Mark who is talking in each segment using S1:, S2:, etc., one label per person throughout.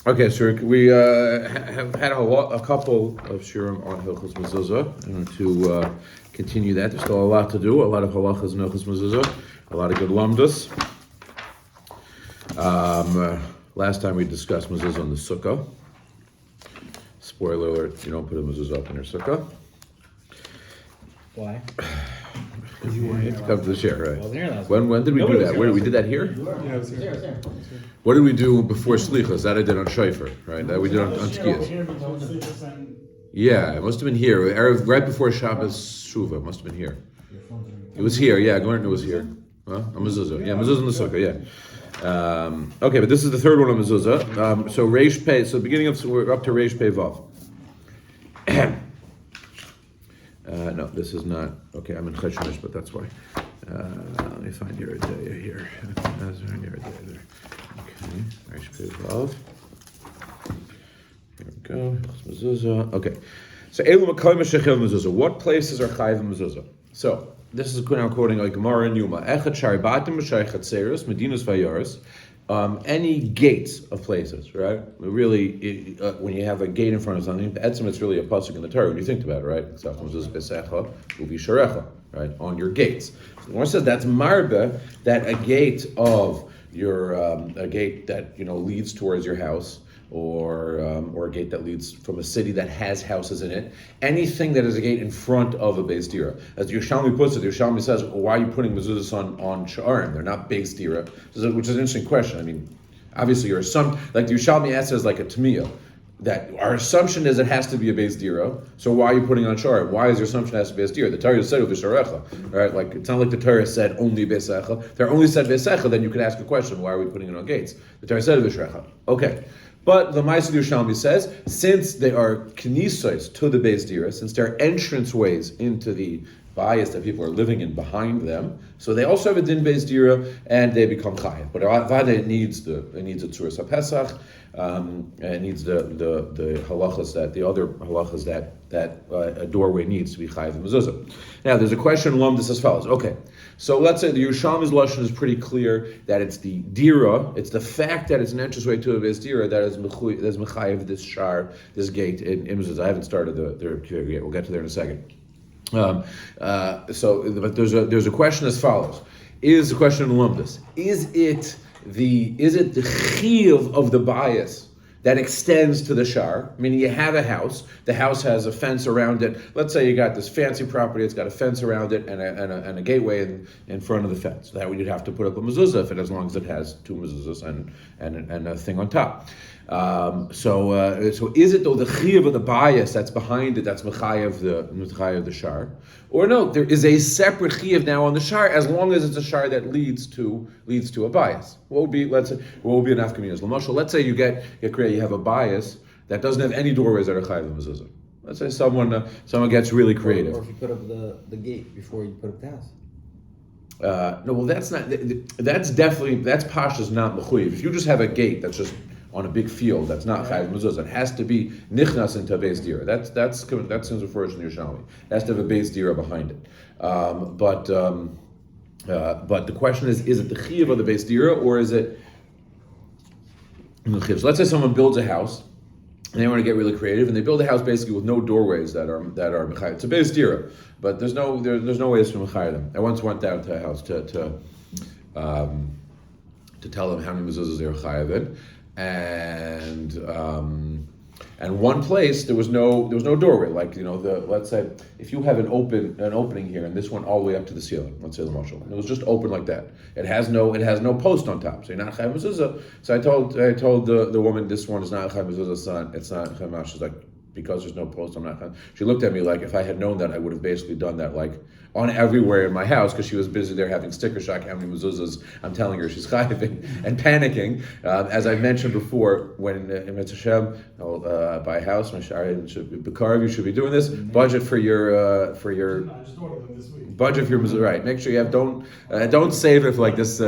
S1: Okay, so we have had a couple of shiurim on Hilchos Mezuza, and to continue that, there's still a lot to do, a lot of halachas in Hilchos Mezuza, a lot of good lamdas. Last time we discussed Mezuza on the sukkah. Spoiler alert, you don't put a Mezuza up in your sukkah.
S2: Why?
S1: You have to come to the share, right?
S2: When
S1: did we do that? Where we did that here?
S2: Yeah, it was here.
S1: What did we do before Slichas? That I did on Shofar, right? That we did on Tzkiyas. Yeah, it must have been here. Right before Shabbos Shuva, it must have been here. It was here, yeah. Gordon was here. Huh? On Mezuzah. Yeah, Mezuzah in the Sukkah, yeah. Okay, but this is the third one on Mezuzah. So Reish Pei, so we're up to Reish Pei Vav. No, this is not. Okay, I'm in Cheshonish, but that's why. Let me find your idea here. Okay, Reish Pei Vav. Here we go. Mezuzah. Okay, so Elu Makayim Shechel Mezuzah. What places are Chayiv Mezuzah? So this is now quoting like Gemara and Yuma. Echad Sharibatim B'Shaychat Seirus Medinas Vayaris. Any gates of places, right? Really, when you have a gate in front of something, Etzim, it's really a pasuk in the Torah when you think about it, right? Right, on your gates. So the one says that's marbe, that a gate of your a gate that leads towards your house, or a gate that leads from a city that has houses in it. Anything that is a gate in front of a beis dira. As the Yerushalmi puts it, the Yerushalmi says, why are you putting mezuzahs on shiurim? They're not beis dira, which is an interesting question. I mean, obviously your assumption, like the Yerushalmi asks like a tamiyah, that our assumption is it has to be a beis dira, so why are you putting on shiurim? Why is your assumption it has to be beis dira? The Torah said v'sharecha, right? Like it's not like the Torah said only beisecha. If there only said beisecha, then you could ask a question, why are we putting it on gates? The Torah said v'sharecha. Okay. But the Ma'aseh Yerushalmi says, since they are knissos to the beis dira, since they're entrance ways into the bias that people are living in behind them, so they also have a din beis dira and they become chayav. But it needs a tzuras haPesach, it needs the halachas the other halachas that a doorway needs to be chayav and mezuzah. Now there's a question lumdus as follows. Okay, so let's say the Yerushalmi's lashon is pretty clear that it's the dira, it's the fact that it's an entranceway to a beis dira that is mechayev this shar, this gate in mezuzah. I haven't started the yet. We'll get to there in a second. But there's a question as follows: is the question in lumdus? Is it the chiyuv of the bias that extends to the shar? Meaning you have a house, the house has a fence around it. Let's say you got this fancy property, it's got a fence around it and a gateway in front of the fence. That way you'd have to put up a mezuzah as long as it has two mezuzahs and a thing on top. So is it though the chiyuv of the bias that's behind it that's mechayev the shar, or no? There is a separate chiyuv now on the shar as long as it's a shar that leads to a bias. What would be an afkaminas? Let's say you have a bias that doesn't have any doorways that are chayev mezuzah. Let's say someone gets really creative.
S2: Or if you put up the gate before you put up the house.
S1: No, well that's pashas not mechuyev. If you just have a gate that's just on a big field, that's not chayav mezuzah. It has to be nichnas into a beis dira. That's seems referred to in Yerushalmi. It has to have a beis dira behind it. But the question is it the chiyuv of the beis dira or is it? So let's say someone builds a house and they want to get really creative, and they build a house basically with no doorways that are mechayev. It's a beis dira, but there's no ways to mechayev them. I once went down to a house to tell them how many mezuzahs they were chayav in. And one place there was no doorway. Like let's say if you have an opening here and this went all the way up to the ceiling. Let's say the marshal, and it was just open like that. It has no post on top, so you're not chayav mezuzah. So I told the woman, this one is not chayav mezuzah. It's not chayav mezuzah. She's like, because there's no post, I'm not chayav. She looked at me like if I had known that, I would have basically done that like on everywhere in my house, because she was busy there having sticker shock how many mezuzahs I'm telling her she's chayaving and panicking. As I mentioned before, when in Mitzvah I'll buy a house, you should be doing this. Budget for your budget for your mezuzah, right? Make sure you have don't save it for like this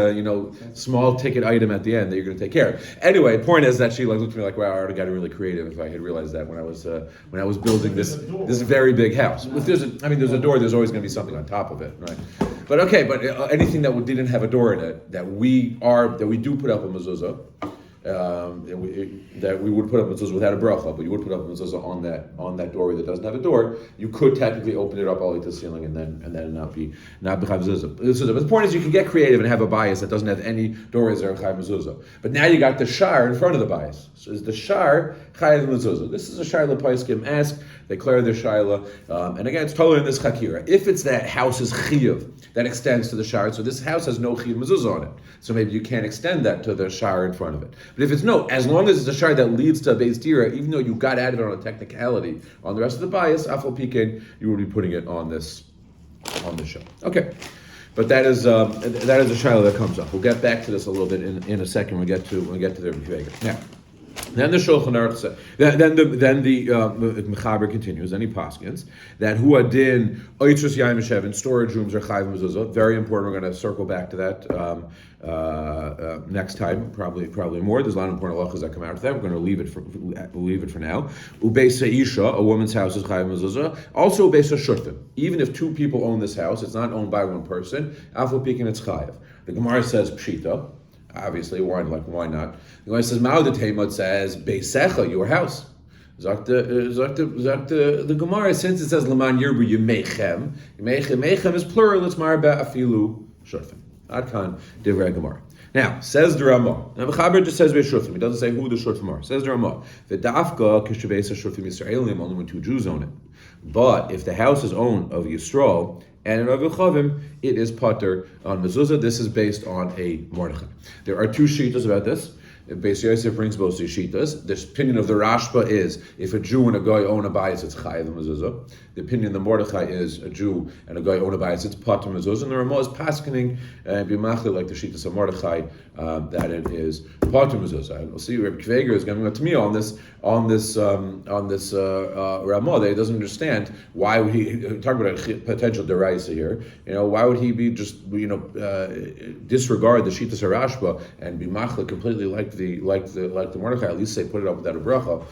S1: small ticket item at the end that you're going to take care of. Anyway, point is that she looked at me like, wow, I already got really creative if I had realized that when I was building this very big house. If there's a door, there's always going to be something on top of it, right? But anything that didn't have a door in it that we do put up a mezuzah, that we would put up mezuzah without a bracha, but you would put up a mezuzah on that doorway that doesn't have a door. You could technically open it up all the way to the ceiling and then not be mezuzah. But the point is, you can get creative and have a bias that doesn't have any doorways that are chayav mezuzah. But now you got the shiur in front of the bias. So is the shiur chayav mezuzah? This is a shiur lepaiskim ask. They clear their shaila, and again, it's totally in this chakira. If it's that house's chiyuv that extends to the shiur, so this house has no chiyuv mezuzah on it, so maybe you can't extend that to the shiur in front of it. But if it's no, as long as it's a shiur that leads to a beis dira, even though you got added on a technicality on the rest of the bias, afal pikin, you will be putting it on this show. Okay. But that is a shaila that comes up. We'll get back to this a little bit in a second. We get to the Rebbe. Now. Then the Shulchan Aruch says, then the Mechaber continues, then he paskins that hu adin oitzrus yaim shevin storage rooms are chayav mezuzah. Very important. We're going to circle back to that next time, probably more. There's a lot of important halachas that come out of that. We're going to leave it for now. Ubeisa isha, a woman's house is chayav mezuzah. Also ubeisa shurtim. Even if two people own this house, it's not owned by one person. Afal pikin it's chayav. The Gemara says pshita. Obviously, why not? The Gemara says Ma'odatayma says Beisecha, your house. The Gemara, since it says Laman Yirbu Yemechem is plural. It's Marba Afilu Shurfim. Adkan Divrei Gemara. Now says the Ramah. Now the Chaber just says Shurfim. He doesn't say who the Shurfim are. Says the Ramah. The Dafka Kishavesa Shurfim Yisraelim only when two Jews own it. But if the house is owned of Yisrael and of Chavim, it is pater on mezuzah. This is based on a Mordechai. There are two shitas about this. Beis Yosef brings both these shitas. The opinion of the Rashba is if a Jew and a guy own a bayis, it's chayav mezuzah. The opinion of the Mordechai is a Jew and a guy own a bayis, it's pater mezuzah. And the Ramah is paskening b'machli like the shitas of Mordechai that it is pater mezuzah. And we'll see Rabbi Kveger is going to me on this Ramah that he doesn't understand why would he talk about a potential deraisa here. Why would he be just disregard the shitas of Rashba and be machli completely like the Mordechai, at least say put it up without a bracha.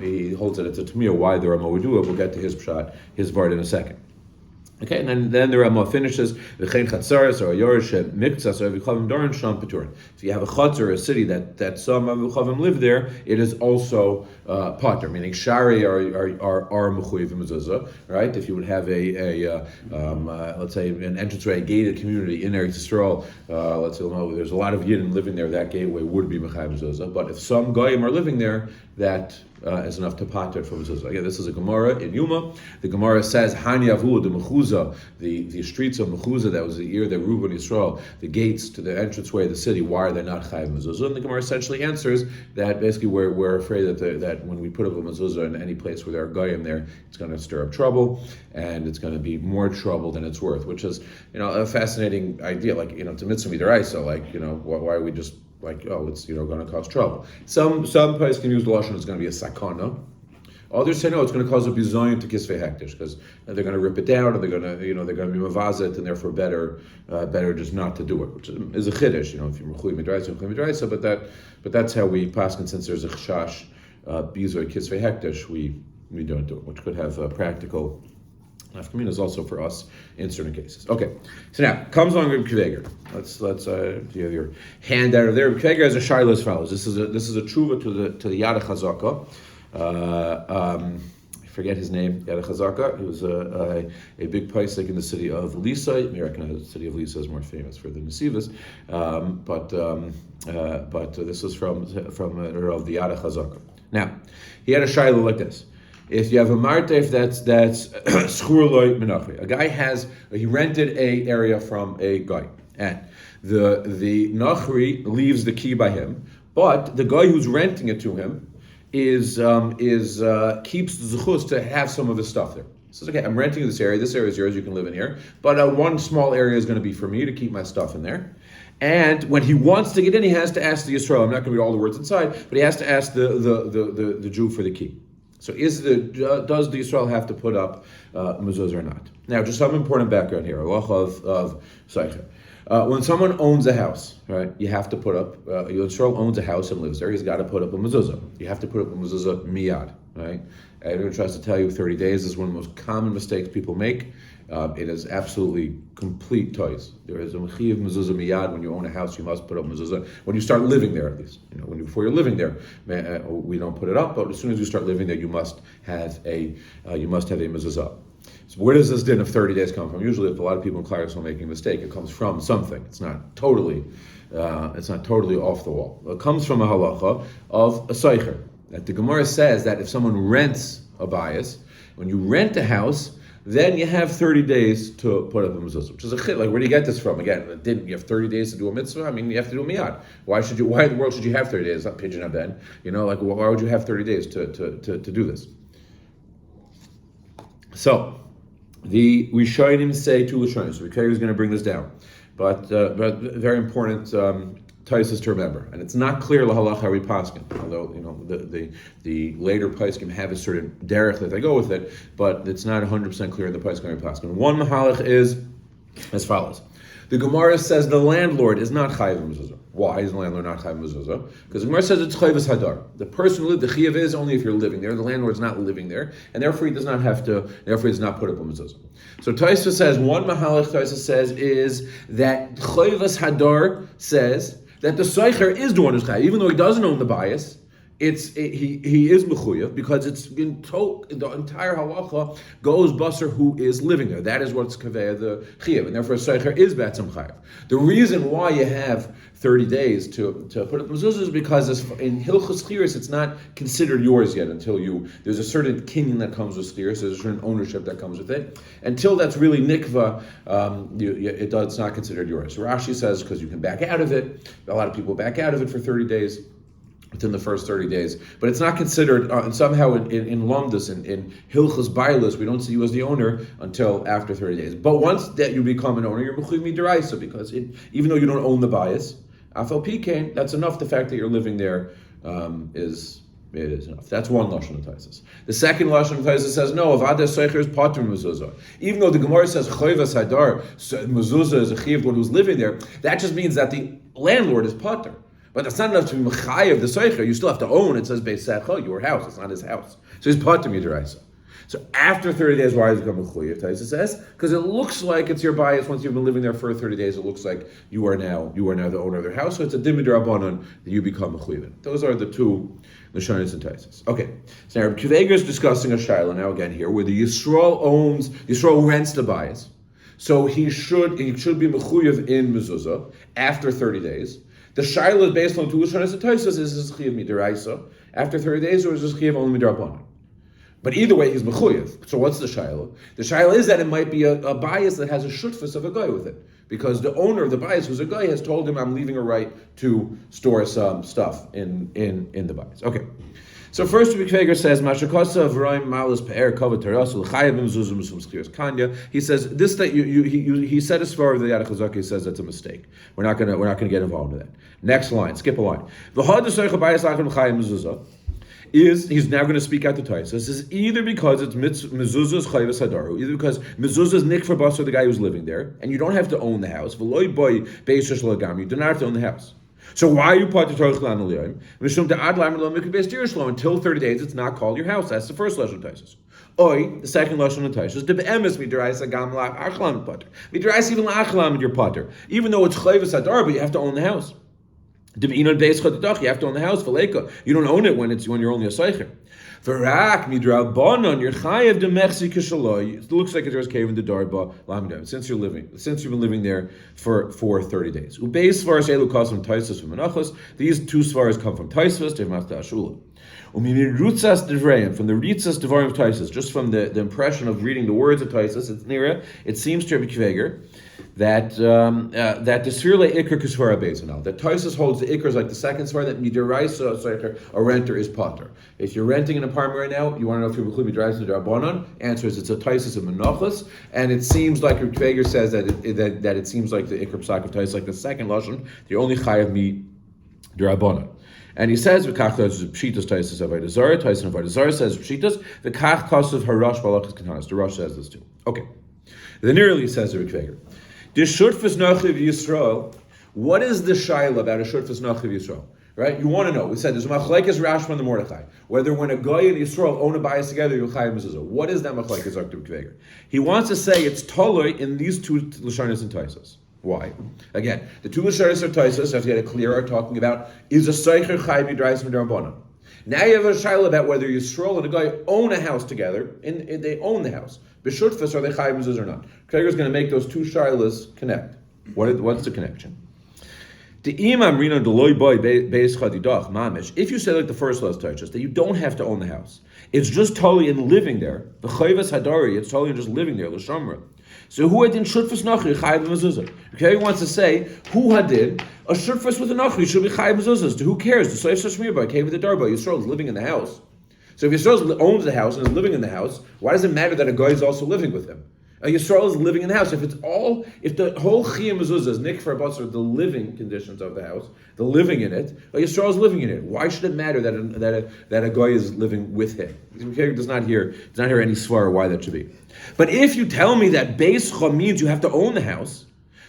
S1: He holds it it's a tamir why the Ramah would do it. We'll get to his pshat, his vart in a second. Okay, and then the Ramah finishes v'chein chatzaris or a yorish miktsas or v'chavim daran sham paturin. If you have a chatzar, a city that some v'chavim live there, it is also pater, meaning shari are mechuyev mezuzah, right? If you would have a let's say an entranceway, a gated community in Eretz Yisrael, let's say there's a lot of Yidden living there, that gateway would be mechayev mezuzah. But if some goyim are living there, that is enough to pater for mezuzah. Again, this is a Gemara in Yuma. The Gemara says Hani Avu the Mezuza, the streets of Mezuza. That was the year that Reuben Yisrael, the gates to the entranceway of the city. Why are they not chayav mezuzah? And the Gemara essentially answers that basically we're afraid that when we put up a mezuzah in any place where there are goyim there, it's going to stir up trouble, and it's going to be more trouble than it's worth. Which is a fascinating idea. Like it's a mitzvah midaraisa. Why are we just it's going to cause trouble. Some places can use the lashon. It's going to be a sakana. Others say no, it's going to cause a bizayon to kisvei hektish because they're going to rip it down, or they're going to be mavazet, and therefore better just not to do it, which is a chiddush. If you're mechuy midraisa, but that's how we paskin since there's a chashash bizayon kisvei hektish, we don't do it, which could have practical nafkamina is also for us in certain cases. Okay, so now comes along Rabbi Kveger. Let's you have your hand out of there. Rabbi Kveger has a shaila as follows. This is a tshuva to the Yad Chazaka. I forget his name. Yad Chazaka. He was a big paisik in the city of Lisa. You may recognize the city of Lisa is more famous for the Nesivas, but this is from of the Yad Chazaka. Now he had a shaila like this. If you have a martef that's schur loy menachri, a guy he rented a area from a guy, and the nachri leaves the key by him, but the guy who's renting it to him keeps the zechus to have some of his stuff there. He says, okay, I'm renting this area is yours, you can live in here, but one small area is going to be for me to keep my stuff in there. And when he wants to get in, he has to ask the Yisrael. I'm not going to read all the words inside, but he has to ask the Jew for the key. So does the Yisrael have to put up mezuzah or not? Now, just some important background here. Of Seicher. When someone owns a house, right, you have to put up. Yisrael owns a house and lives there. He's got to put up a mezuzah. You have to put up a mezuzah miyad, right? Everyone tries to tell you 30 days is one of the most common mistakes people make. It is absolutely complete toys. There is a mechiv mezuzah miyad. When you own a house, you must put up mezuzah. When you start living there, at least, before you're living there, we don't put it up. But as soon as you start living there, you must have a mezuzah. So where does this din of 30 days come from? Usually, if a lot of people in Claris are making a mistake, it comes from something. It's not totally off the wall. It comes from a halacha of a seicher. That the Gemara says that if someone rents a bias, when you rent a house, then you have 30 days to put up a mezuzah, which is a chit. Like, where do you get this from? Again, you have 30 days to do a mitzvah? I mean, you have to do a miyad. Why in the world should you have 30 days? It's not pigeon aben. Why would you have 30 days to do this? So, the Rishonim say two Lashonim. So Rikayr is going to bring this down. But very important Taisus to remember, and it's not clear lahalacha how we paskin. Although the later poskim have a certain derech that they go with it, but it's not 100% clear in the poskim how we paskin. One mahalach is as follows: the Gemara says the landlord is not chayiv mezuzah. Why is the landlord not chayiv mezuzah? Because the Gemara says it's chayvus hadar. The person who lived, the chayiv is only if you're living there. The landlord's not living there, and therefore he does not have to. Therefore, he does not put up a mezuzah. So Taisa says one mahalach. Taisa says is that chayvus hadar says that the seicher is the one who's chayiv, even though he doesn't own the bias. He is mechuyev because it's been told the entire halacha goes basar who is living there. That is what's kaveya the chayiv, and therefore seicher is batzam chayiv. The reason why you have 30 days to put up mezuzah is because in hilchos chiris it's not considered yours yet until there's a certain kinyan that comes with chiris, there's a certain ownership that comes with it. Until that's really nikva, it's not considered yours. Rashi says because you can back out of it. A lot of people back out of it for 30 days. Within the first 30 days, but it's not considered, and somehow in Lumdus, in Hilchos Bailas, we don't see you as the owner until after 30 days. But once that you become an owner, you're mechuyev midaraisa, because even though you don't own the bias, afal pikein, that's enough. The fact that you're living there is enough. That's one lashon of Taisus. The second lashon of Taisus says no. Avada seicher is patur mezuzah. Even though the Gemara says chayvas hadar, mezuzah is a chiyav one who's living there, that just means that the landlord is patur. But that's not enough to be mechayev the seicher. You still have to own. It says beisecha, your house. It's not his house. So he's patur midaraisa. So after 30 days, why does it become mechuyev? Taisa says because it looks like it's your bias. Once you've been living there for 30 days, it looks like you are now the owner of their house. So it's a dimid rabbanon that you become mechuyev. Those are the two Lashonis and Taisas. Okay, so now Rabbi Kiveger is discussing a shaila now again here, where the Yisrael rents the bias, so he should be mechuyev in mezuzah after 30 days. The shaila is based on two Lashonis and Taisas. Is this chiyav midaraisa after 30 days, or is this chiyav only midrabanan? But either way, he's mechuyev. So what's the shaila? The shaila is that it might be a bias that has a shutfus of a guy with it, because the owner of the bias, who's a guy, has told him, "I'm leaving a right to store some stuff in the bias." Okay. So first, Rabbi Kiveger says, "Mashakasa v'roim malus pe'er kavod tarasul chayavim mezuzah musum skiyos kanya." He says this that he said as far as the Yad Chazaka. He says that's a mistake. We're not gonna get involved in that. Next line, skip a line. V'had desaycha bias lachem chayim mezuzah. He's now going to speak out the Taisa. This is either because it's Mezuzah's chayvus hadaru, either because Mezuzah's nik for basar, the guy who's living there, and you don't have to own the house. V'loy boy beishish lagam, you do not have to own the house. So why are you part of Torah Chlan Aliyim? Mishum de'ad laim lo mikra beis dirishlo. Until 30 days, it's not called your house. That's the first lashon Taisus. Oi, the second lashon Taisus. De be'emes midiraisa gam la'achlam pater. Midiraisa even la'achlam with your pater. Even though it's chayvus hadar, but you have to own the house. You have to own the house. You don't own it when you're only a seicher. It looks like it's cave in the darba since you've been living there for 30 days. These two svaras come from Taisvas, from the Ritzas Devarim of Taisvas, just from the impression of reading the words of Taisvas. It seems to Rabbi Kiveger that the Sirle Iker Kisvara Bezanal, that Taisvas holds the Iker is like the second svar, that Midiraisa, a renter is Potter. If you're renting an apartment right now, you want to know if you're Mechul Midiraisa Darabanan, answer is it's a Taisvas of Menachos, and it seems like Rabbi Kiveger says that it seems like the Iker Psak of Taisvas, like the second Lashon, the only Chayav Mi Darabanan. And he says, "V'kach pshitas Taisus Avodah Zarah." Taisus Avodah Zarah says pshitas. V'kach kasav harash balachas katanas. The Rosh says this too. Okay. Then nearly says the Rabbi Kiveger, "The shutfus nachiv Yisrael." What is the shaila about a shutfus nachiv Yisrael? right? You want to know. We said there's a machlekes Rashba and the Mordechai. Whether when a guy and Yisrael own a bias together, you chayav mezuzah. What is that machlekes Dr. Kveger? He wants to say it's toloi in these two lashonos and taisos. Why? Again, the two lashonos and taisos, as we had a clear, are talking about is a seicher chayav midrais midrabanan. Now you have a shaila about whether Yisrael and a guy own a house together, and they own the house. B'shutfas, are they chayav mezuzah or not? Kveger is going to make those two shailas connect. What's the connection? If you say like the first last touches that you don't have to own the house, it's just totally in living there. The chayvas hadari, it's totally in just living there. L'shamra. So who hadin shutfus nachri chayav mezuzah? Okay, he wants to say who hadin a shutfus with a nachri should be chayav mezuzah. Who cares? The soif shashmir by came with the darba. Yisrael is living in the house. So if Yisrael owns the house and is living in the house, why does it matter that a guy is also living with him? Yisrael is living in the house. If the whole chiyah mezuzah is nick for basar, the living conditions of the house, the living in it, Yisrael is living in it. Why should it matter that a guy is living with him? He does not hear any svara why that should be. But if you tell me that beischa means you have to own the house,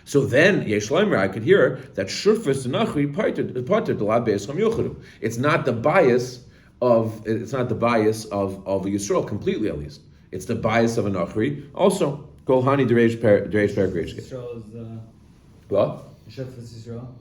S1: so then yesh leimer, I could hear that shurfus nachri parted the la beischa yuchadu. It's not the bias of Yisrael completely, at least. It's the bias of an achri. Also, kol hani dereish paragraph.
S2: Israel is
S1: What?
S2: Shutfus Israel.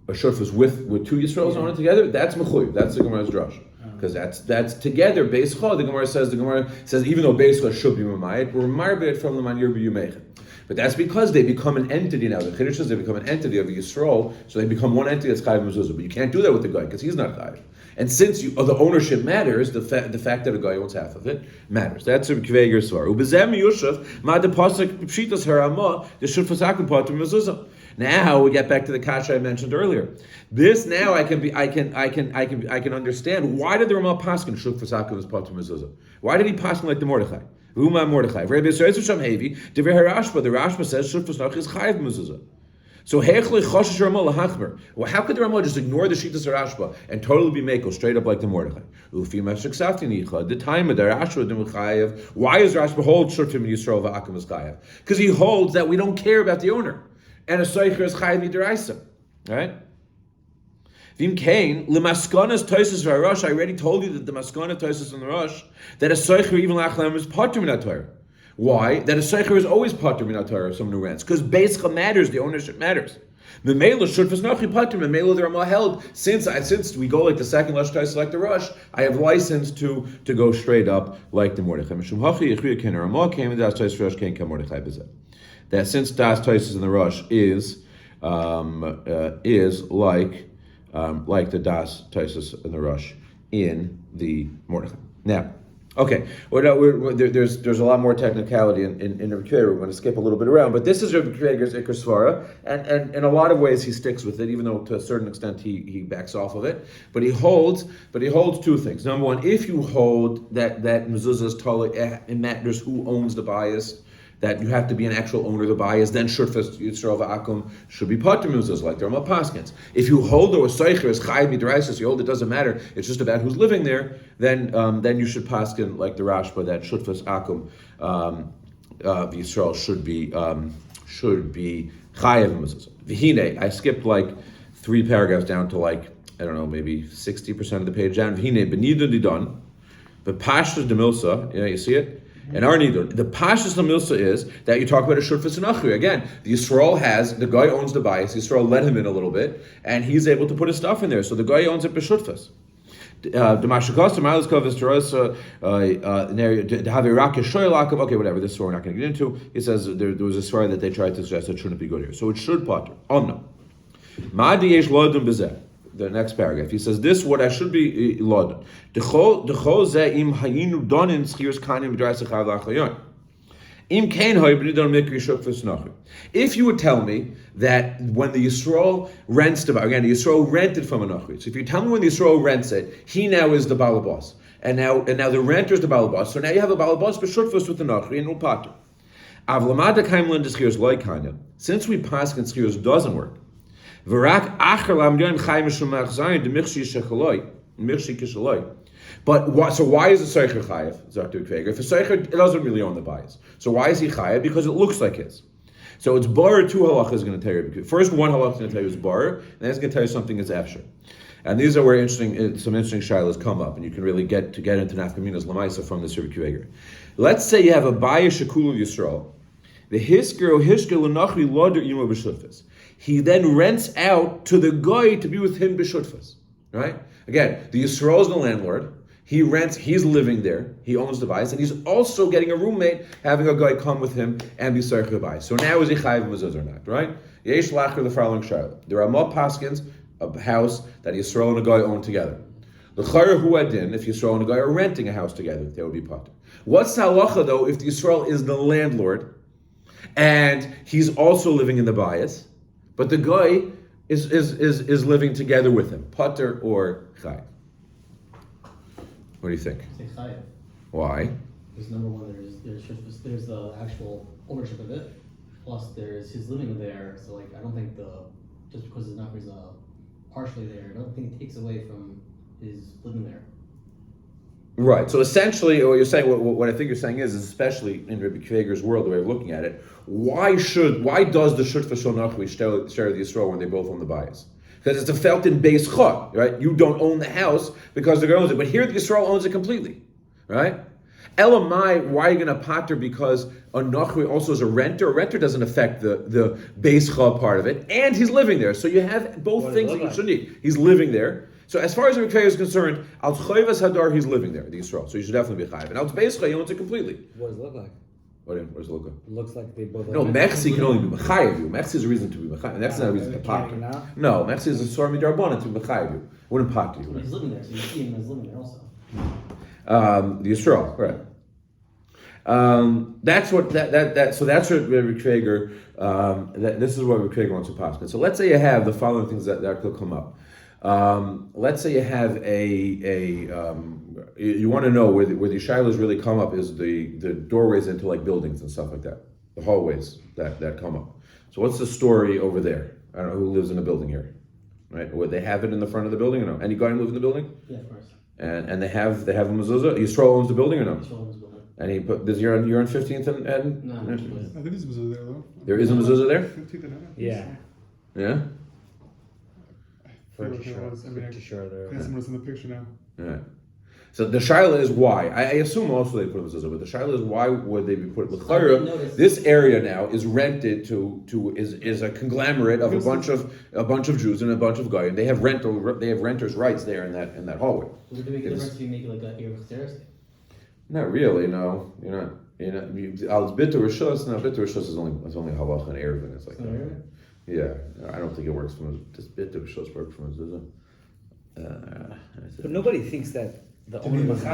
S1: A shurfus with two Yisraels on it together. That's mechuyev. That's the Gemara's drush. Because that's together. Beischa. The Gemara says even though beischa should be mamayit, we're marbeit from the manir b'yumeichen. But that's because they become an entity now. The Chiddush says they become an entity of Yisrael, so they become one entity that's chayav mezuzah. But you can't do that with the guy because he's not chayav. And since the ownership matters, the fact that a guy owns half of it matters. That's a kveger svar. Ubezem yushav ma de pasuk pshitas harama the shufas akum patur mezuzah. Now we get back to the kasha I mentioned earlier. This now I can understand why did the Ramah paskin shufas akum is patur mezuzah? Why did he paskin like the Mordechai? Uma Mordechai. Rabbi Yisrael Sham Hevi. The Rashba says shufas nach is chayav mezuzah. So well, how could the Ramah just ignore the Shitas Rashba and totally be mako straight up like the Mordechai? The time of the Rashba, why is Rashba hold Shurfim Yisrael v'Akum is chayav? Because he holds that we don't care about the owner, and a Soicher is chayav midiraisa, right? Vim Kain lemaskanas toises v'Rosh. I already told you that the maskana toises in the Rosh that a Soicher even lachlam is patur min haTorah. Why? That a seicher is always patur min haTorah if someone who rents, because beischa matters, the ownership matters. The Memela shurfas nachi patur. Memela the Ramah held since we go like the second lush tais like the rush, I have license to go straight up like the Mordechai. Mishum hachi yichriya ken Ramah came in das tais rush ken Mordechai bezeh. That since das tais in the rush is like the das tais in the rush in the Mordechai. Now. Okay, there's a lot more technicality in Rabbi Kiva. We're going to skip a little bit around, but this is Rabbi Kiva's Iker Svara, and in a lot of ways he sticks with it, even though to a certain extent he backs off of it. But he holds two things. Number one, if you hold that Mezuza is totally, it matters who owns the bias, that you have to be an actual owner of the bias, then shurfas Yisrael v'akum should be patur mezuzah like the Ramah paskins. If you hold the seicher as chayav midraisa, you hold it doesn't matter, it's just about who's living there, then you should paskin like the Rashba that shurfas akum Yisrael should be chayav mezuzah. V'hine, I skipped like 3 paragraphs down to like I don't know, maybe 60% of the page down. V'hine benidun didon, but pashtas demilsa, you see it. And our nidun, the pashas lamilsa is that you talk about a shurfas and achri. Again, the guy owns the bias. Yisrael let him in a little bit, and he's able to put his stuff in there. So the guy owns it b'shurfas. Okay, whatever. This story we're not going to get into. He says there was a story that they tried to suggest that shouldn't be good here. So it should potter. No. The next paragraph, he says, this what I should be lodin. If you would tell me that when the Yisrael rents the again, the Yisrael rented from an Achri. So if you tell me when the Yisrael rents it, he now is the balabas, and now the renter is the balabas. So now you have a balabas b'shutfus with an Achri and upater. Avlamada kaimlin deschirs loy kanya. Since we pass and deschirs doesn't work. V'rak acher lamdyon chayim shumach zayin demichshi shechaloi michshi kishaloi. But so why is a seicher chayav? If a seicher doesn't really own the bias, so why is he chayav? Because it looks like his. So it's bar, two halachas is going to tell you. First, one halacha is going to tell you is bar, and then it's going to tell you something is afshar. And these are where some interesting shilas come up, and you can really get into nafkaminas lamaisa from this Rabbi Kiveger. Let's say you have a baya shekulu Yisrael. The hisker l'nachri loder imo b'shutfas. He then rents out to the guy to be with him b'shutfas. Right? Again, the Yisrael is the landlord. He rents. He's living there. He owns the bayis, and he's also getting a roommate, having a guy come with him and be sarich the bayis. So now is he chayiv mezuzah or not? Right? Yesh lacher the following shilah. There are more paskins, a house that Yisrael and a guy own together. The chayr hu adin, if Yisrael and a guy are renting a house together, they would be pater. What's the halacha though if the Yisrael is the landlord and he's also living in the bayis, but the guy is living together with him, pater or chayiv? What do you think?
S3: Say chayiv.
S1: Why?
S3: Because number one, there's the actual ownership of it, plus there's his living there. So like, I don't think just because the Nachri's partially there, I don't think it takes away from his living there.
S1: Right. So essentially, what you're saying, what I think you're saying is especially in Rabbi Kiveger's world, the way of looking at it, why does the shutfa shel nachri share the Yisrael when they both own the bayis? Because it's a felt in base chot, right? You don't own the house because the guy owns it, but here the Yisrael owns it completely, right? Elamai, why are you going to pater? Because a nachri also is a renter. A renter doesn't affect the base chot part of it, and he's living there. So you have both things that you should need. He's living there. So as far as Rabbi Kiveger is concerned, al chayvas hadar, he's living there, the Yisrael. So you should definitely be chayiv. And al base chot, he owns it completely.
S2: What does it look like?
S1: What does it look like?
S2: It looks like they both.
S1: No, Mechzi can only be mechayiv you. Mechzi is a reason to be mechayiv. That's not a reason to pater. No, Mechzi is a sor midarbanan to be mechayiv you. Wouldn't pater you.
S3: He's living there, so you see him as living there also.
S1: The Yisrael, right? That's what that. So that's what Rabbi Kiveger. This is what Rabbi Kiveger wants to pass. So let's say you have the following things that could come up. Let's say you have you want to know where the shilas really come up is the doorways into like buildings and stuff like that, the hallways that come up. So what's the story over there? I don't know who lives in a building here, right? Would they have it in the front of the building or no? Any guy who lives in the building?
S3: Yeah, of course.
S1: And they have a mezuzah. Yisrael owns the building or no?
S3: Yisrael owns the building.
S1: And he put this. You're on 15th and
S3: No,
S4: I think there's a mezuzah there though.
S1: There is a mezuzah there.
S4: 15th and
S2: Yeah.
S1: Yeah.
S4: Pretty sure
S2: there.
S4: someone's in the picture now.
S1: Yeah. So the shaila is why. I assume also they put a mezuzah, but the shaila is why would they be put l'chayra? This area now is rented to is a conglomerate of a bunch of Jews and a bunch of goyim. They have renters' rights there in that hallway.
S3: Would it make a difference if you make it like a Erev?
S1: Not really. No, you're not. Al bitter rishos. No, bitter rishos is only halach and erevin. It's like that. Yeah, I don't think it works from just bitter rishos work from mezuzah.
S2: But nobody thinks that the owner doesn't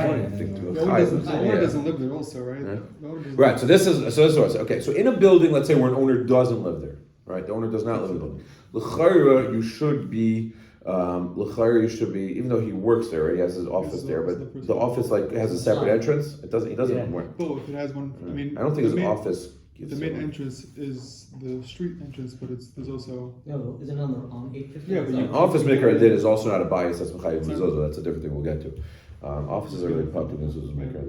S4: The owner doesn't live there also, right?
S1: Yeah.
S4: The owner doesn't
S1: Right. So this is okay. So in a building, let's say where an owner doesn't live there, right? The owner does not live in the building. L'chayra, you should be. Even though he works there, he has his office there, but the office has a separate entrance. It doesn't. He doesn't work.
S4: Both. It has one. I mean,
S1: I don't think his office.
S4: The main entrance is the street entrance, but there's also.
S3: No, isn't it on 850?
S4: Yeah, but
S1: An office maker I did is also not a bias. That's mechayiv mezuzah. That's a different thing we'll get to. Offices are really popular mezuzah maker.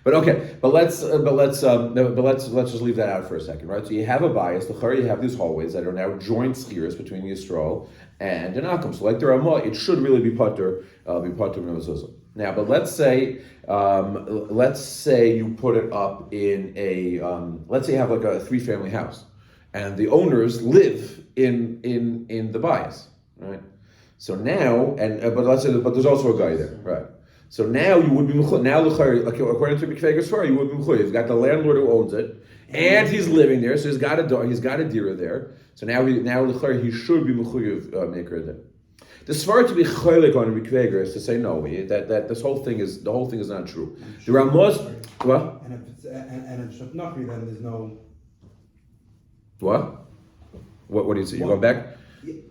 S1: But okay, but let's just leave that out for a second, right? So you have a bias. The chari, you have these hallways that are now joint skiers between Yisrael and an Akum. So like the Ramah, it should really be pater mezuzah. Now, but let's say you put it up in a let's say you have like a 3-family house, and the owners live in the bias, right? So now but let's say but there's also a guy there, right? So now you would be now according to Kiveger's story, you would be you've got the landlord who owns it, and he's living there, so he's got a dira there. So now he should be mechuyev maker there. The svara to be chaylik on Rabbi Kiveger is to say no, that the whole thing is not true. The Ramos, what?
S5: And if it's Shotnachri, then there's no.
S1: What do you say? You go back.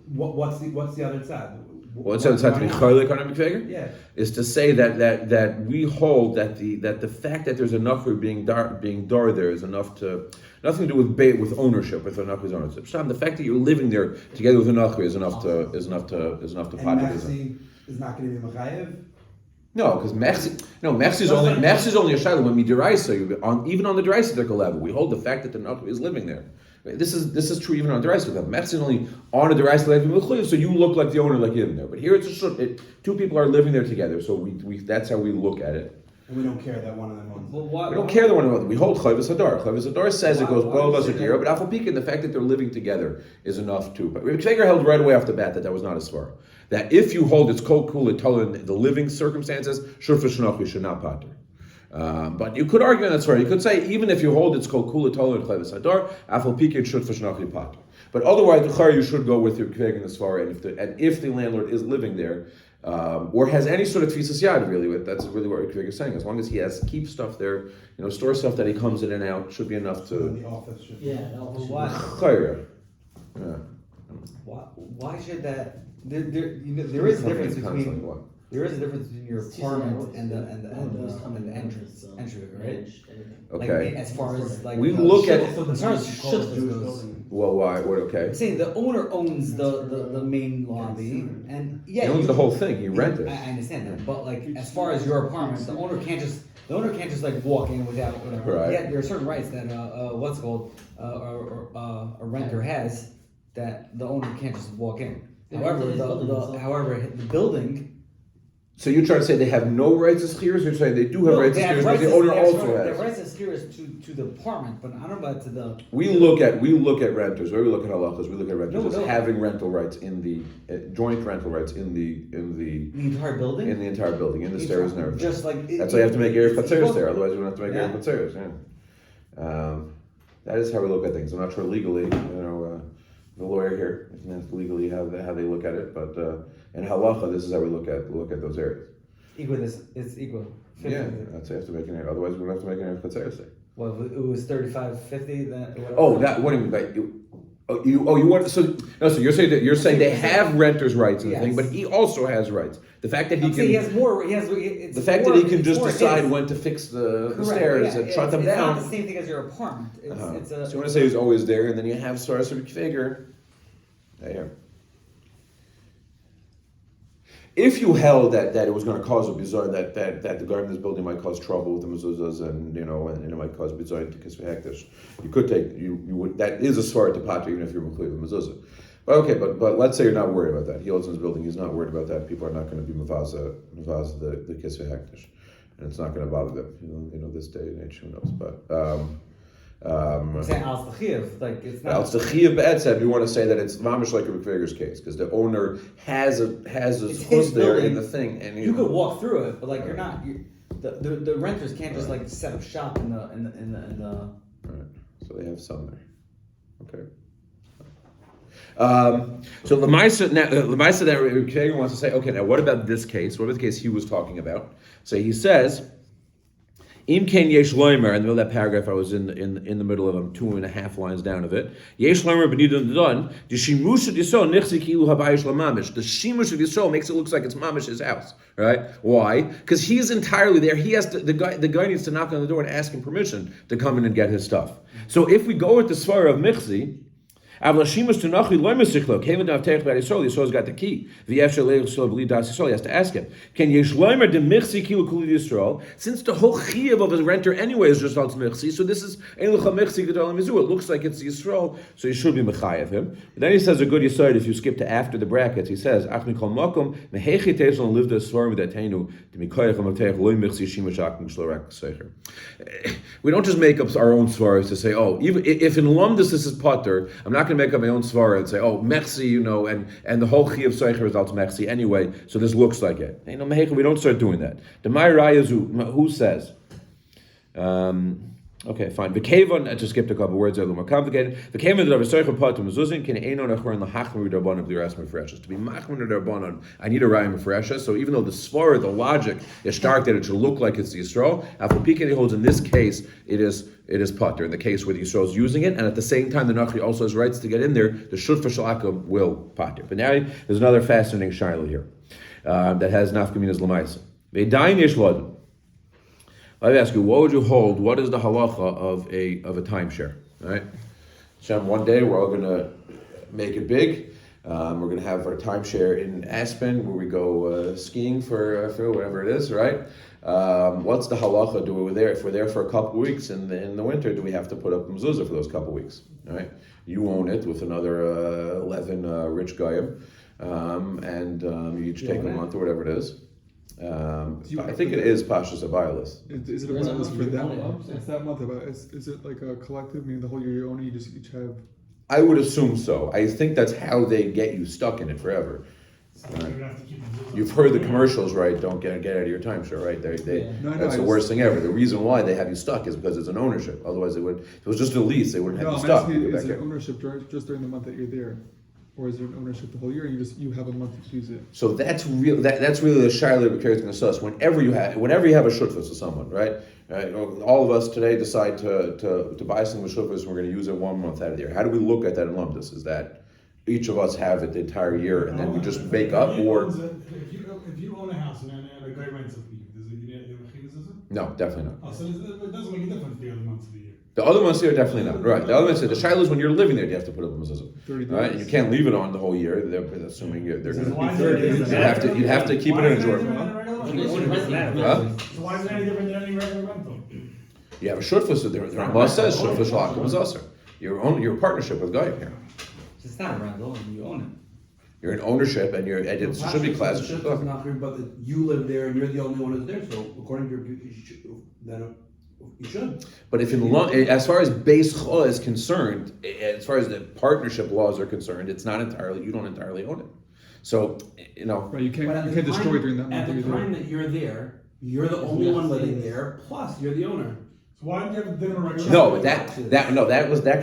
S5: What's the other side?
S1: What's the other side to be chaylik on Rabbi Kiveger?
S5: Yeah.
S1: Is to say that we hold that the fact that there's a nachri being dar there is enough to. Nothing to do with ownership, with a nachri's ownership. The fact that you're living there together with a nachri is enough to
S5: And
S1: pot
S5: Maxi is not going to be mechayev.
S1: No, because Mechsi is only a shaila when midiraisa. Even on the deraisa level, we hold the fact that the Nachri is living there. This is true even on the deraisa level. Mechsi is only on a deraisa level, so you look like the owner, like you in there. But here it's a shut. Two people are living there together, so we that's how we look at it.
S5: And we don't care that one of them owns.
S2: Well,
S1: We don't care the one another. We hold Chovos Hadar. Chovos Hadar says it goes both as a gear, but Afal Pikin, the fact that they're living together is enough too. But Rabbi Kveger held right away off the bat that was not a svara. That if you hold it's kol kula tola in the living circumstances, shur f'shnoch should not pater. But you could argue that's right. You could say even if you hold it's kol kula tola in Chovos Hadar, Afal Pikin should f'shnoch pater. But otherwise, you should go with your Kveger in the svara, and if the landlord is living there. Or has any sort of tfisas yad, really. That's really what Kvig is saying. As long as he has keep stuff there, store stuff that he comes in and out, should be enough to.
S5: The office should.
S3: Yeah, the office should be-
S2: why should that? There is a difference between your apartment and the entrance, right?
S1: Okay.
S2: Like, as far as like
S1: We look at-
S2: as far as goes.
S1: Well, why? What? Okay.
S2: I'm saying the owner owns the main lobby, and yeah,
S1: He owns the whole thing. He rents it.
S2: I understand that, but like as far as your apartment, the owner can't just like walk in without whatever.
S1: Right.
S2: Yeah, there are certain rights that what's it called a renter has that the owner can't just walk in.
S3: Yeah,
S2: However,
S3: his building is
S2: the building.
S1: So you're trying to say they have no rights as chiers? You're saying they do have rights as chiers, but the owner also
S2: They have
S1: has.
S2: rights as securities to the apartment, but I don't know about to the.
S1: We look at renters. Where we look at halachas, we look at renters as
S2: No.
S1: having rental rights in the joint rental rights in the
S2: The entire building?
S1: in the entire building, in the stairs and everything.
S2: Just like
S1: That's why you have to make Erev
S2: it's
S1: Patzeres
S2: equal.
S1: there, otherwise we don't have to make
S2: Yeah.
S1: Erev Patzeres, yeah. That is how we look at things. I'm not sure legally, the lawyer here, legally how they look at it, but in halacha, this is how we look at those areas.
S2: It's equal. 50.
S1: Yeah, that's why you have to make an Erev, otherwise we don't have to make an Erev Patzeres there.
S2: Well, if it was 35-50, then. whatever.
S1: Oh, what do you mean by you want so you're saying they have renters' rights in the thing,
S2: Yes.
S1: but he also has rights. The fact that he
S2: I'm
S1: can
S2: saying he has more. It's
S1: the fact
S2: more,
S1: that he can
S2: it's
S1: just
S2: more
S1: decide
S2: his.
S1: when to fix the
S2: Correct,
S1: stairs
S2: yeah,
S1: and shut them
S2: it's
S1: down.
S2: not the same thing as your apartment. It's
S1: So
S2: a.
S1: you want to say he's always there, and then you have Sarah figure. There. If you held that it was going to cause a bizarre that the gardener's building might cause trouble with the mezuzahs and it might cause bizarre to kisvehektish, you could take you would that is a svara to patra even if you're included with mezuzah. But okay, but let's say you're not worried about that. He owns his building. He's not worried about that. People are not going to be mavaza the kisvehektish, and it's not going to bother them. This day and age, who knows? But.
S2: I'm saying al Stachiev, like it's not.
S1: Now, it's the Chiyav Be'etzed. We want to say that it's mamish like a Rikveger's case because the owner has a
S2: It's
S1: zchus
S2: his
S1: there
S2: building.
S1: in the thing, and
S2: You could walk through it, but like you're not. The renters can't just like set up shop in the.
S1: Right. So they have some there. Okay. So Lemaisa that Rikveger wants to say, okay, now what about this case? What about the case he was talking about? So he says. Im ken yesh loimer, in the middle of that paragraph, I was in the middle of them, 2.5 lines down of it. Yesh loimer b'nidon don, the shimush of Yisrael nichzi kilu habayish lamamish. The shimush of Yisrael makes it look like it's mamish's house, right? Why? Because he's entirely there. He has to, the guy needs to knock on the door and ask him permission to come in and get his stuff. So if we go with the svara of michzi, Avlashimus to Nachi Loimasichlo came into Avtech by Yisrael. Yisrael's got the key. The Yisrael believed Yisrael. He has to ask him. Can Yishloimer de Michsi Kilu Kuli Yisrael? Since the whole chiyuv of a renter anyway is just out Michsi, so this is Eilucha Michsi Gedol Mizu. It looks like it's Yisrael, so you should be mechayev him. But then he says a good yisod. If you skip to after the brackets, he says Achmi Kol Makom Mehechi Tezel Lived as Svarim Datenu to Mikoyach Amatech Loim Michsi Shimush Akim Shlorak Secher. We don't just make up our own svaras to say, oh, even if in Lumdus this is Potter, I'm not going to make up my own svara and say, oh, Mechsi, and the whole Chi of Seicher is out Mechsi anyway, so this looks like it. We don't start doing that. The Ma'irayazu, who says? Okay, fine. V'kevon, I just skipped a couple words there, a little more complicated. V'kevon that Avaseicher Potter Mezuzin can Einon Achron L'Hachmer D'Arbanon B'Liras Mefreshes. To be Machmer D'Arbanon, I need a Raya Mefreshes. So even though the svara, the logic is stark that it should look like it's the Yisrael, Afal Pikin he holds in this case it is Potter in the case where the Yisrael is using it, and at the same time the Nachri also has rights to get in there. The Shut for Shalakim will Potter. But now there's another fascinating shiloh here that has Nafkaminas Lamaisa. V'Dayin Yesh Lodin. Let me ask you, what would you hold? What is the halacha of a timeshare? Right? So one day we're all going to make it big. We're going to have our timeshare in Aspen, where we go skiing for whatever it is, right? What's the halacha? If we're there for a couple of weeks in the winter, do we have to put up mezuzah for those couple of weeks? All right, you own it with another 11 rich goyim, and you each take a month or whatever it is. I think it is Pashas Abaylis.
S4: Is it a bonus for that month? It's that month about. Is it like a collective? Meaning the whole year you own it, you just each have.
S1: I would assume so. I think that's how they get you stuck in it forever. You've heard the commercials, right? Don't get out of your timeshare, right? That's the worst thing ever. The reason why they have you stuck is because it's an ownership. Otherwise, if it was just a lease, they wouldn't have you stuck.
S4: Is it ownership just during the month that you're there, or is there an ownership the whole year? And you have a month to use it.
S1: So that's real. That's really the shiur that carries going to us. Whenever you have a shutfus with someone, right? All of us today decide to buy something with shutfus, and we're going to use it 1 month out of the year. How do we look at that in lumdus? Is that each of us have it the entire year, and then we just make up, or
S6: if you own a house and a guy rents it for you, does it have a chinuch?
S1: no, definitely not.
S6: Oh, so it doesn't make a difference the other months of the year.
S1: The other months here, definitely not. Right. The other months here, the shiur is when you're living there, you have to put up a mezuzah.
S4: 30 days.
S1: Right, and you can't leave it on the whole year. They're assuming they're going to.
S6: Why is it any different?
S1: You have to keep it in a drawer.
S6: So why is it any different than any regular rental?
S1: You have a shutfus. The Rambam says shutfus shalakim is usher. Your partnership with Goyim here.
S2: It's not a rental, you own it.
S1: You're in ownership, and it should be classed as
S5: It's
S1: shutfus.
S5: not, but you live there and you're the only one who's there, so according to you should.
S1: But if as far as Beis Chol is concerned, as far as the partnership laws are concerned, you don't entirely own it. So,
S4: Right, you
S5: But at
S4: can't
S5: the
S4: destroy
S5: time-
S4: during that month.
S5: At the time that you're there, you're the only one living there, plus you're the owner.
S6: So why don't you have a different regular?
S1: no, but that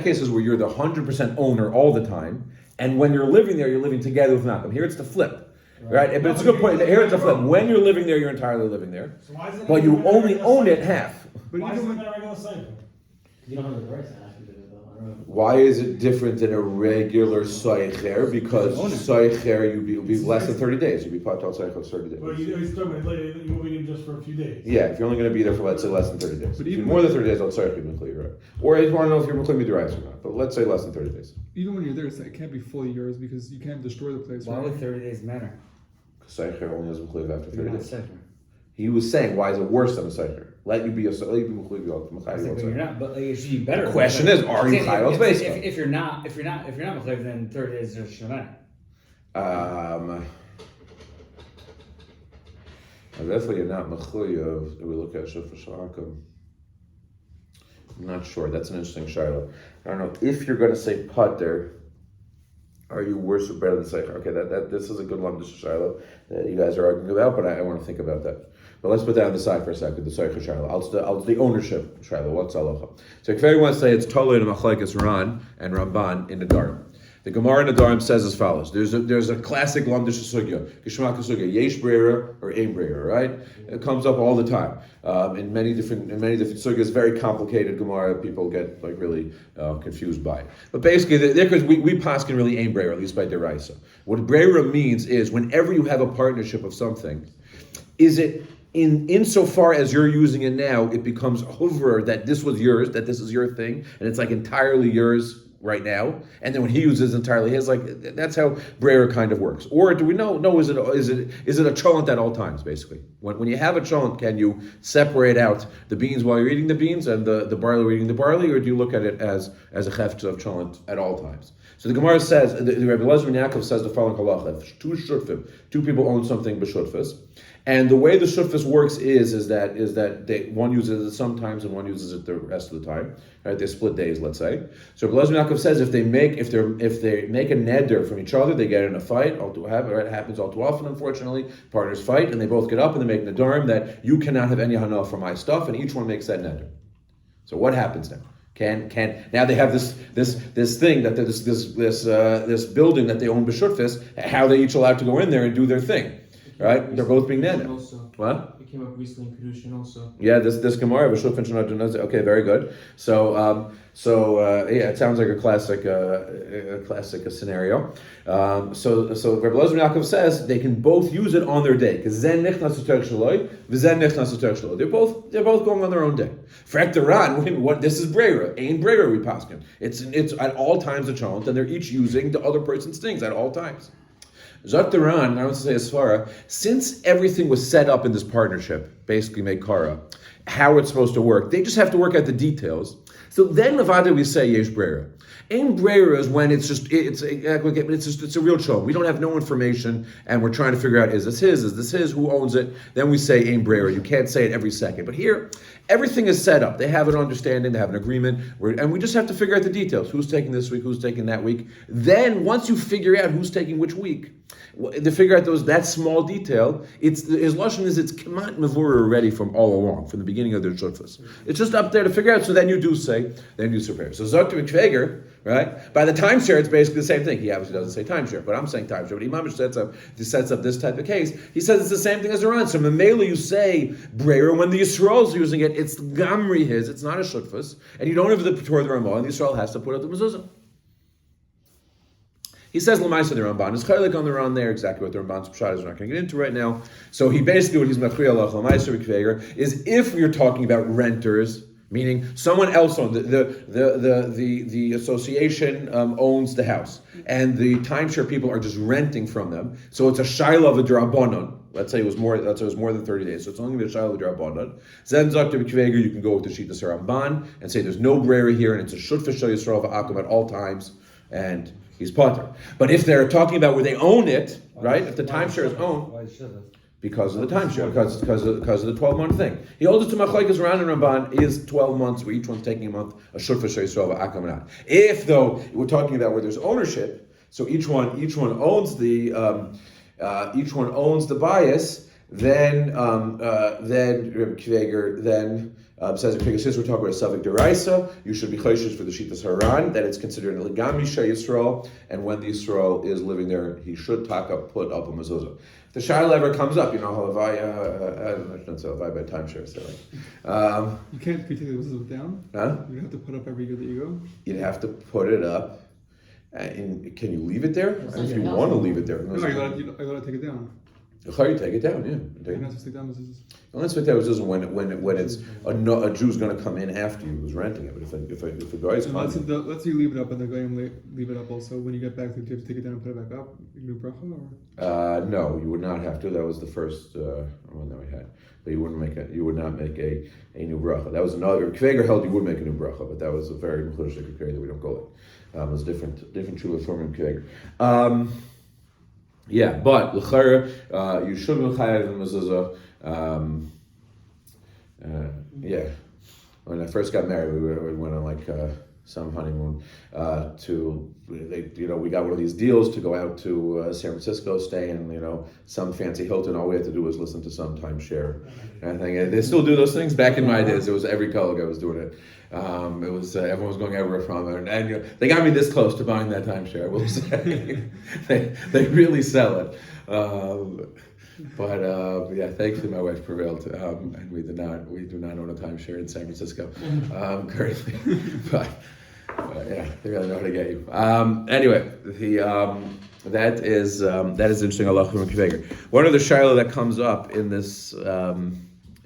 S1: case is where you're the 100% owner all the time, and when you're living there, you're living together with Malcolm. Here it's the flip, right? But it's a good point. Here it's the flip. When you're living there, you're entirely living there,
S6: So why is it
S1: but you only own it half.
S4: But
S6: Why is
S4: even
S6: it
S4: when,
S6: not a regular cycle?
S3: You don't have the rights to ask me to do it though. I don't know.
S1: Why is it different than a regular soicher? Because soicher, you'd be less than 30 days. You'd be part of soicher 30
S6: Well,
S1: days.
S6: he's talking about later, you're moving in just for a few days.
S1: Yeah, if you're only going to be there for, let's say, less than 30 days.
S4: But
S1: If
S4: even
S1: you're more than 30 days, I'll soicher you're right. Or if you want to know if you're McClay Midrash or not, but let's say less than 30 days.
S4: even when you're there, it can't be fully yours because you can't destroy the place.
S2: Why
S4: right?
S2: would 30 days matter?
S1: Soicher only has McClay after 30
S2: You're not
S1: days.
S2: second.
S1: He was saying, why is it worse than a soicher? Let you be McClay
S2: I said, but you're not. But it should be better.
S1: The question is, are you Chayil based?
S2: If you're not Mechlev, then 30 days just shouldn't matter.
S1: Definitely you're not mechuyev. We look at shofar shalakim. I'm not sure. That's an interesting shiloh. I don't know if you're going to say pater. Are you worse or better than Seicher? Okay, this is a good one, this shiloh that you guys are arguing about, but I want to think about that. But let's put that on the side for a second. The Seicher shiloh. I'll the ownership shiloh. What's halacha? So if everyone say it's totally in machlekes Ran and Ramban in the Dharm. The Gemara in the Dharm says as follows. There's a classic lamdish sugya, geshmak sugya, yesh breira or ein breira, right? It comes up all the time in many different sugyas. Very complicated Gemara. People get really confused by it. But basically, because we paskin really ein breira, at least by deraisa. What breira means is whenever you have a partnership of something, is it insofar as you're using it now, it becomes over that this was yours, that this is your thing, and it's like entirely yours right now, and then when he uses entirely his, that's how Breyer kind of works. Or do we know? No, is it a cholent at all times? Basically, when you have a cholent, can you separate out the beans while you're eating the beans and the barley while eating the barley, or do you look at it as a chefetz of cholent at all times? So the Gemara says, the Rabbi Lezer Yaakov says the following halacha: two people own something b'shutfus. And the way the shutfus works is that one uses it sometimes and one uses it the rest of the time. Right? They split days, let's say. So Rabbi Lezer Yaakov says if they make a neder from each other, they get in a fight. It happens all too often, unfortunately. Partners fight and they both get up and they make nedarim that you cannot have any hana for my stuff, and each one makes that neder. So what happens now? Now they have this thing that this building that they own b'shutfus. How are they each allowed to go in there and do their thing? right? They're both being nana.
S7: Also.
S1: What?
S7: It came up recently in Kedushin also.
S1: Yeah, this Gemara, okay, very good. So yeah, it sounds like a classic scenario. So Rabbi Elazar Yaakov says they can both use it on their day because zen nichnas u'terech shaloi, v'zen nichnas u'terech shaloi. They're both going on their own day. Frektaran, what this is breira, ain't breira we paskin. It's at all times a chant, and they're each using the other person's things at all times. Zaktaran, I want to say as far, since everything was set up in this partnership, basically Meikara, how it's supposed to work, they just have to work out the details. So then Nevada we say Yesh Breira. Ain Breira is when it's a real show. We don't have no information and we're trying to figure out, is this his, who owns it? Then we say Ain Breira. You can't say it every second. But here, everything is set up. They have an understanding, they have an agreement, and we just have to figure out the details. Who's taking this week, who's taking that week. Then once you figure out who's taking which week, to figure out that small detail, his lashon is it's kemat mevurah already from all along, from the beginning of their shutfas. It's just up there to figure out. So then you do say, then you prepare. So Zot Mikveger, right? By the timeshare, it's basically the same thing. He obviously doesn't say timeshare, but I'm saying timeshare. But Imam sets up this type of case. He says it's the same thing as a run. So Mamela, you say breira when the Yisrael's using it. It's gamri his. It's not a shutfas, and you don't have the Torah of the Ramah, and the Yisrael has to put out the mezuzah. He says Lamaisa the Ramban is chaylik on the Ran there, exactly what the Ramban's pshat is. We're not going to get into right now. So he basically what he's machriya lach Lamaisa Rikveger is if you're talking about renters, meaning someone else owns the association owns the house, and the timeshare people are just renting from them. So it's a shaila of a drabanon. Let's say it was more than 30 days, so it's only going to be a shaila of a drabanon. Zen zakter b'kveger, you can go with the Shitas Ramban and say there's no brera here, and it's a shut fishel Yisrael v'akum at all times, and he's potter. But if they're talking about where they own it, right? If the timeshare is owned, because of the timeshare, because of the 12-month thing. He holds it to Machlokes Ran and Ramban is 12 months, where each one's taking a month, a shut for Yisrael v'akum. If though we're talking about where there's ownership, so each one owns the bias, then Reb Kveger says since we're talking about a Savik Deraisa, you should be chayshish for the Shitas Haran, that it's considered a Legami Shei Yisrael, and when the Yisrael is living there, he should put up a mezuzah. If the shaila ever comes up, halavai, I shouldn't say halavai by timeshare, so
S4: you can't take the mezuzah down?
S1: Huh?
S4: You have to put up every year that you go?
S1: You'd have to put it up, and can you leave it there? If you want to leave it there.
S4: No, you gotta take it down.
S1: You take it down, yeah.
S4: You're not supposed to take down mezuzahs.
S1: Unless that was just when it's a Jew's going to come in after you who's renting it. But if a guy is coming,
S4: let's say you leave it up and the guy leave it up also. When you get back, do you have to take it down and put it back up? You can do bracha or?
S1: No, you would not have to. That was the first one that we had. But you would not make a new bracha. That was another. Kveger held you would make a new bracha, but that was a very mechudishik Kveger that we don't go with. It was different shuvah from Kveger. Yeah, but l'chara, you should be chayav in mezuzah. Yeah, when I first got married, we went on some honeymoon we got one of these deals to go out to San Francisco, stay in some fancy Hilton. All we had to do was listen to some timeshare. And I think they still do those things. Back in my days, it was every colleague I was doing it. It was everyone was going over from it, and they got me this close to buying that timeshare. I will say they really sell it. But thankfully my wife prevailed, and we do not own a timeshare in San Francisco currently. But they really know how to get you. Anyway, that is interesting. Allah from Kveger. One of the shiloh that comes up in this.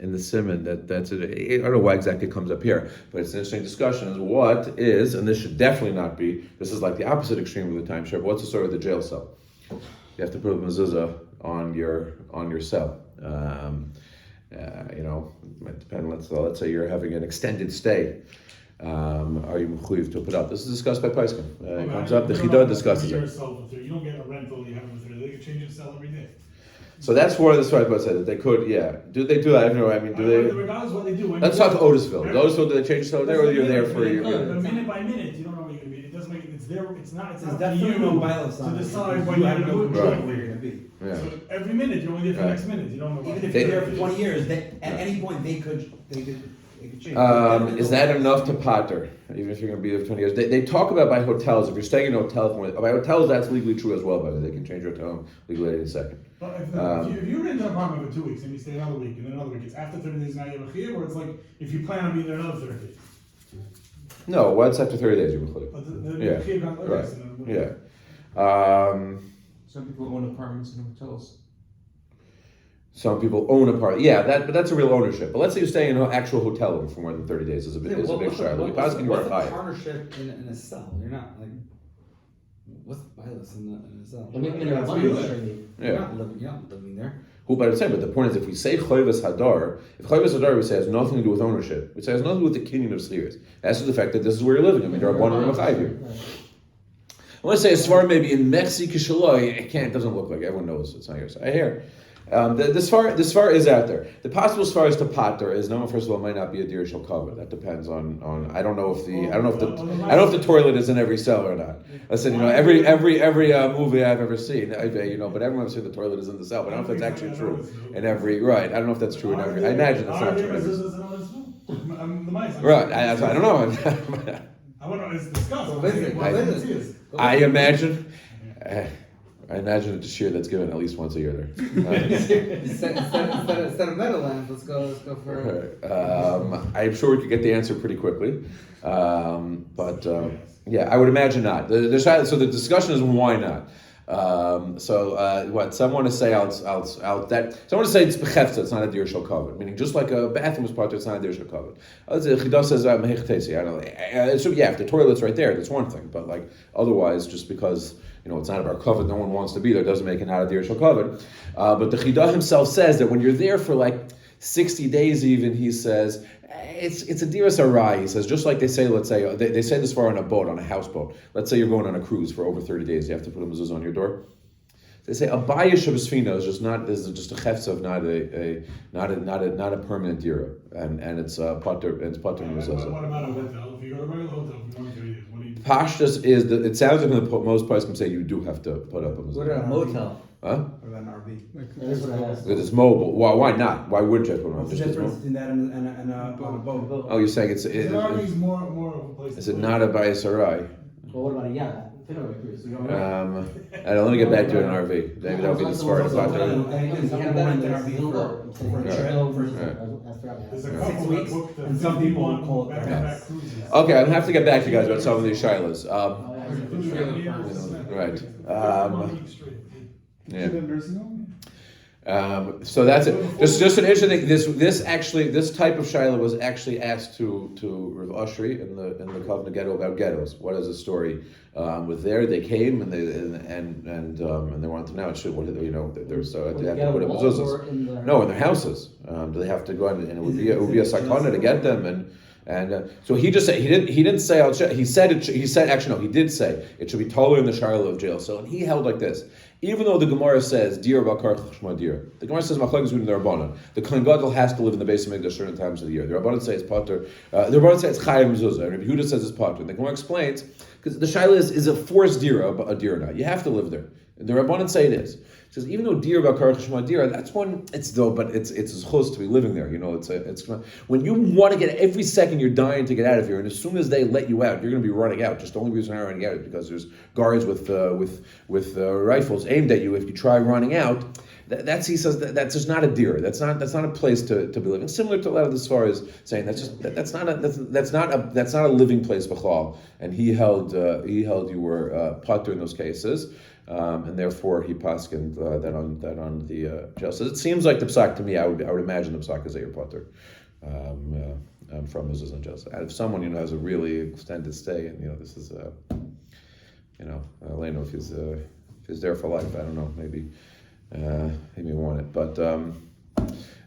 S1: In the simon, that's it. I don't know why exactly it comes up here, but it's an interesting discussion. Is what is, and this should definitely not be. This is like the opposite extreme of the timeshare. But what's the story of the jail cell? You have to put a mezuzah on your cell. It depends. Let's say you're having an extended stay. Are you mechuyev to put up? This is discussed by Paiskim. It comes up. The Chidah discusses it.
S6: You don't get a rental. You have it for. They can change your cell every day.
S1: So that's where the Sfarad said that they could, yeah. Do they do that? I don't know. I mean, do they?
S6: Regardless of what they do.
S1: Let's talk Otisville. Otisville, do they change cell there, or you're there for you?
S6: Minute by minute, you don't know where you're going to be. It doesn't make it. It's there. It's not. It's
S2: definitely no bylaws
S6: to decide when you're going to
S2: where you're going to be.
S1: Yeah.
S6: So every minute you're only there for the next minute. You don't know.
S2: Even if you're there for 20 years, at any point they could change.
S1: Is that enough to potter? Even if you're going to be there for 20 years, they talk about by hotels. If you're staying in a hotel, by hotels that's legally true as well. By the way, they can change your hotel legally in a second.
S6: But if you rent an apartment for 2 weeks and you stay another week and then another week, it's after 30 days now you have a chiyuv, or it's like if you plan on being there another 30 days.
S1: No, what's after 30 days you're mechuyev.
S6: But the
S1: Yeah,
S6: chiyuv comes
S1: right.
S6: and then-
S1: Yeah.
S7: Some people own apartments and hotels.
S1: Some people own apartment. Yeah, but that's a real ownership. But let's say you stay in an actual hotel room for more than 30 days is a big shiur. You
S2: What's
S1: you are
S2: the
S1: higher.
S2: partnership in a cell? You're not like. What's the pilot in a cell?
S3: But maybe they're
S6: That's
S3: abundant,
S6: real.
S3: surely.
S2: You're
S1: Yeah.
S2: not living there.
S1: Who, but I'm saying, but the point is, if we say chayvus hadar, if chayvus hadar we say has nothing to do with ownership, it has nothing to do with the kinyan of shiurs. It has to do with the fact that this is where you're living. I mean, there are one room of here. I want to say a svar maybe in Mexi Kishaloi. It doesn't look like everyone knows it's not yours. I hear. This far is out there. The possible svar is to pater is no. First of all, it might not be a deer shall cover. That depends on. I don't know if the toilet is in every cell or not. I said, every movie I've ever seen, but everyone has seen the toilet is in the cell. But I don't know if that's actually true in every. Right, I don't know if that's true in every. I imagine it's not true in every. Right, I don't know.
S6: I wonder, it's discussed.
S1: I imagine. I imagine it's a shiur that's given at least once a year there.
S2: Instead of Meadowlands, let's go for.
S1: I'm sure we could get the answer pretty quickly, but I would imagine not. So the discussion is why not. Some want to say some want to say it's bechefza, it's not a dir shel kavod, meaning just like a bathroom is part, it's not a dir shel kavod. Chidah says if the toilet's right there, that's one thing, but like otherwise, just because it's not about kavod, no one wants to be there, doesn't make it not a dir shel kavod. But the Chidah himself says that when you're there for like 60 days, even he says. It's a diras arai. He says, just like they say, let's say, they say this far on a boat, on a houseboat. Let's say you're going on a cruise for over 30 days. You have to put a mezuzah on your door. They say a bayish of sfina is just a chefs of not a permanent dira, and it's potter mezuzah.
S6: What about a hotel? If you go to a regular hotel for 23 days, what do you do?
S1: Pashtus is it sounds like most places can say you do have to put up a mezuzah.
S2: What about a motel?
S1: Huh?
S5: What about an RV?
S3: That's what I asked.
S1: Because it's mobile. Why not? Why wouldn't you put it on?
S5: What's the
S1: Just as
S5: difference
S1: mobile?
S5: between that and a boat?
S1: Oh, you're saying
S6: Is an RV more of a place?
S1: is it not a bayis arai?
S3: Well, what about a yacht? Think of a cruise. You don't
S1: And let me get back to an RV. Maybe that'll be the smart part.
S6: There's a
S5: 6
S6: couple that
S5: weeks,
S6: booked the
S5: and some people
S6: 51
S5: call it
S6: back-to-back cruises.
S1: Okay, I'm gonna have to get back to you guys about some of these shilas. Right. Yeah.
S4: Nursing home?
S1: So that's it. Just an interesting thing. This type of shaila was actually asked to Rav Oshri in the Kovna Ghetto about ghettos. What is the story with there? They came and they wanted to know. There's they have to put up mezuzahs. No, in their houses. Do they have to go and it would be a sakana to get them and so he just said he didn't say he did say it should be taller in the shaila of jail cell, and he held like this. Even though the Gemara says dir bakar chashma dir, the Gemara says machlokes between the Rabbanan. The Kohen Gadol has to live in the base of Mikdash certain times of the year. The Rabbanan say it's potter. The Rabbanan say it's chayav mezuzah. And Rabbi Yehuda says it's potter. And the Gemara explains because the shaila is a forced dira, a dir or not. You have to live there. And the Rabbanan say it is. It says even though dir bakar chashma dir, that's one. It's close to be living there. It's when you want to get every second you're dying to get out of here, and as soon as they let you out, you're going to be running out. Just the only reason you're running out is because there's guards with rifles aimed at you. If you try running out, he says that's just not a dir. That's not a place to be living. Similar to a lot of the svaras saying that's not a living place b'chal. And he held you were potter in those cases. And therefore he paskined that on the jail. So it seems like the psak to me. I would imagine the psak is a potter from Mezuza and jail. So if someone has a really extended stay, and this is Elena, if he's there for life, I don't know, maybe he may want it, but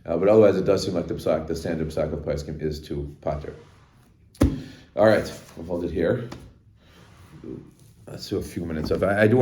S1: otherwise it does seem like the standard psak of paskin is to potter. All right, we'll hold it here. Let's do a few minutes of. I do want to.